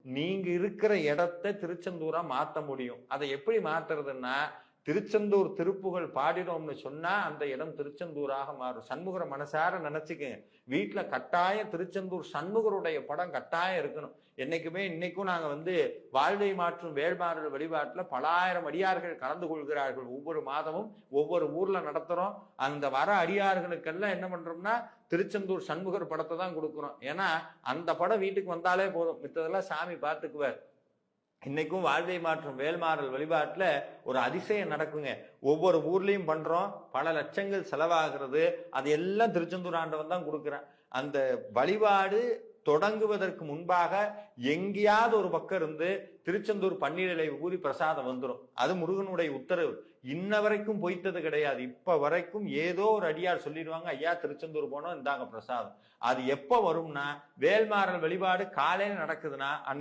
நீங்க இருக்கிற இடத்தை திருச்செந்தூரா மாத்த முடியும். அதை எப்படி மாத்துறதுன்னா, திருச்செந்தூர் திருப்புகழ் பாடினோம்னு சொன்னா அந்த இடம் திருச்செந்தூராக மாறும். சண்முகரை மனசார நினைச்சுக்கங்க. வீட்டுல கட்டாயம் திருச்செந்தூர் சண்முகருடைய படம் கட்டாயம் இருக்கணும். என்னைக்குமே இன்னைக்கும் நாங்க வாழ்வை மாற்றும் வேள்மாறல் வழிபாட்டுல பல ஆயிரம் அடியார்கள் கலந்து கொள்கிறார்கள். ஒவ்வொரு மாதமும் ஒவ்வொரு ஊர்ல நடத்துறோம். அந்த வர அடியார்களுக்கெல்லாம் என்ன பண்றோம்னா திருச்செந்தூர் சண்முகர் படத்தை தான் கொடுக்குறோம். ஏன்னா அந்த படம் வீட்டுக்கு வந்தாலே போதும், மித்ததெல்லாம் சாமி பார்த்துக்குவார். இன்னைக்கும் வாழ்வை மாற்றும் வேல்மாறல் வழிபாட்டுல ஒரு அதிசயம் நடக்குங்க. ஒவ்வொரு ஊர்லயும் பண்றோம், பல லட்சங்கள் செலவாகிறது. அது எல்லாம் திருச்செந்தூர் ஆண்டவன் தான் கொடுக்குறேன். அந்த வழிபாடு தொடங்குவதற்கு முன்பாக எங்கேயாவது ஒரு பக்கம் இருந்து திருச்செந்தூர் பன்னீரிலை ஊறி பிரசாதம் வந்துடும். அது முருகனுடைய உத்தரவு. இன்ன வரைக்கும் பொய்த்தது கிடையாது. இப்ப வரைக்கும் ஏதோ ஒரு அடியார் சொல்லிடுவாங்க, ஐயா திருச்செந்தூர் போனோம் இந்தாங்க பிரசாதம். அது எப்ப வரும்னா வேல்மாறல் வழிபாடு காலையில நடக்குதுன்னா அன்னைக்கு